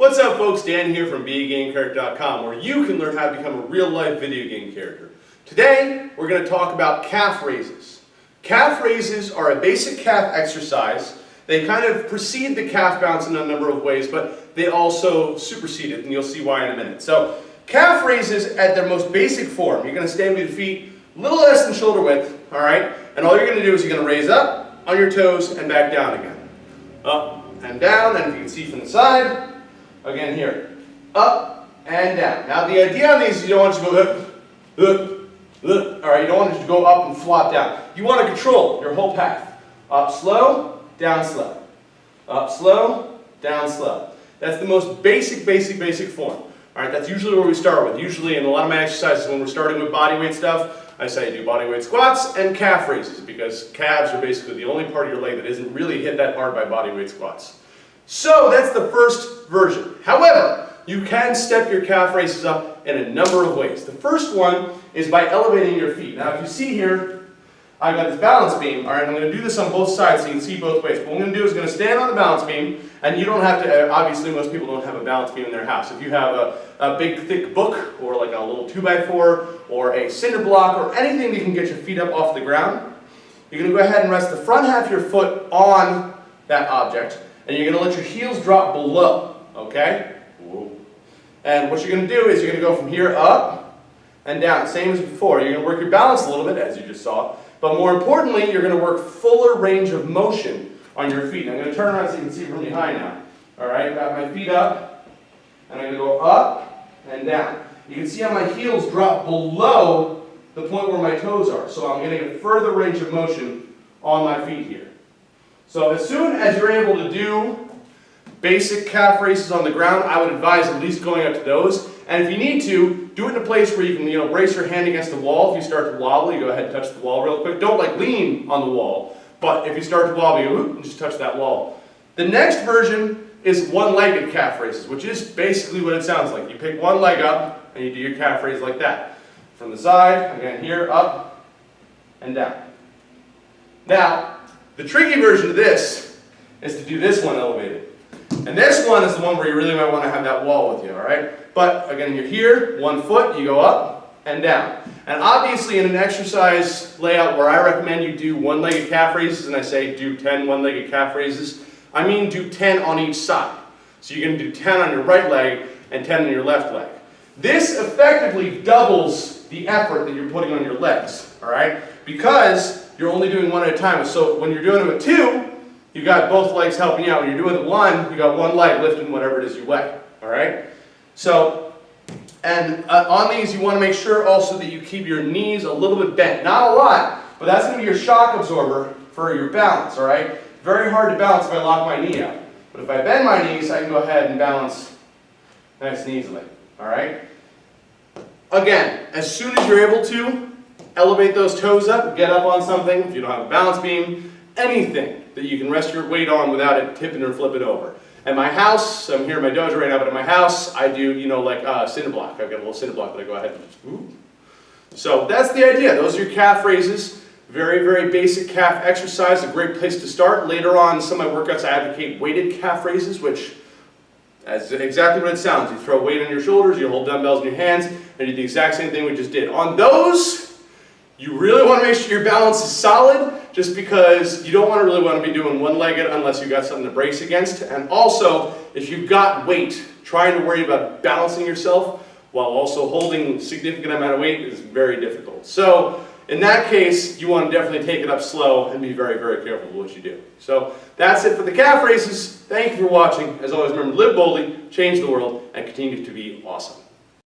What's up folks, Dan here from BeAGameCharacter.com, where you can learn how to become a real-life video game character. Today, we're going to talk about calf raises. Calf raises are a basic calf exercise. They kind of precede the calf bounce in a number of ways, but they also supersede it, and you'll see why in a minute. So, calf raises at their most basic form. You're going to stand with your feet a little less than shoulder width, alright? And all you're going to do is you're going to raise up on your toes and back down again. Up and down, and if you can see from the side, again here, up and down. Now the idea on these is you don't want it to go alright, you don't want it to go up and flop down. You want to control your whole path. Up slow, down slow. Up slow, down slow. That's the most basic form. Alright, that's usually where we start with. Usually in a lot of my exercises when we're starting with body weight stuff, I say do body weight squats and calf raises, because calves are basically the only part of your leg that isn't really hit that hard by body weight squats. So that's the first version. However, you can step your calf raises up in a number of ways. The first one is by elevating your feet. Now if you see here, I've got this balance beam. Alright, I'm going to do this on both sides so you can see both ways. What I'm going to do is going to stand on the balance beam, and you don't have to, obviously most people don't have a balance beam in their house. If you have a big thick book, or like a little 2x4, or a cinder block, or anything that can get your feet up off the ground, you're going to go ahead and rest the front half of your foot on that object, and you're going to let your heels drop below, okay? Whoa. And what you're going to do is you're going to go from here up and down, same as before. You're going to work your balance a little bit, as you just saw, but more importantly, you're going to work fuller range of motion on your feet. I'm going to turn around so you can see from behind now. Alright, got my feet up, and I'm going to go up and down. You can see how my heels drop below the point where my toes are, so I'm getting a further range of motion on my feet here. So as soon as you're able to do basic calf raises on the ground, I would advise at least going up to those. And if you need to, do it in a place where you can, brace your hand against the wall. If you start to wobble, you go ahead and touch the wall real quick. Don't lean on the wall, but if you start to wobble, you just touch that wall. The next version is one-legged calf raises, which is basically what it sounds like. You pick one leg up and you do your calf raise like that. From the side, again here, up and down. Now, the tricky version of this is to do this one elevated. And this one is the one where you really might want to have that wall with you, alright? But again, you're here, one foot, you go up and down. And obviously in an exercise layout where I recommend you do one-legged calf raises, and I say do 10 one-legged calf raises, I mean do 10 on each side. So you're going to do 10 on your right leg and 10 on your left leg. This effectively doubles the effort that you're putting on your legs, alright? Because you're only doing one at a time. So when you're doing it with two, you've got both legs helping you out. When you're doing it with one, you've got one leg lifting whatever it is you weigh. Alright? So, and on these you want to make sure also that you keep your knees a little bit bent. Not a lot, but that's going to be your shock absorber for your balance. Alright? Very hard to balance if I lock my knee out. But if I bend my knees, I can go ahead and balance nice and easily. Alright? Again, as soon as you're able to, elevate those toes up, get up on something, if you don't have a balance beam, anything that you can rest your weight on without it tipping or flipping over. At my house, I'm here in my dojo right now, but at my house, I do, like cinder block. I've got a little cinder block that I go ahead and just, ooh. So that's the idea. Those are your calf raises. Very basic calf exercise, a great place to start. Later on, in some of my workouts, I advocate weighted calf raises, which that's exactly what it sounds. You throw weight on your shoulders, you hold dumbbells in your hands, and you do the exact same thing we just did. On those, you really want to make sure your balance is solid, just because you don't really want to be doing one-legged unless you've got something to brace against. And also, if you've got weight, trying to worry about balancing yourself while also holding a significant amount of weight is very difficult. So, in that case, you want to definitely take it up slow and be very careful with what you do. So, that's it for the calf raises. Thank you for watching. As always, remember to live boldly, change the world, and continue to be awesome.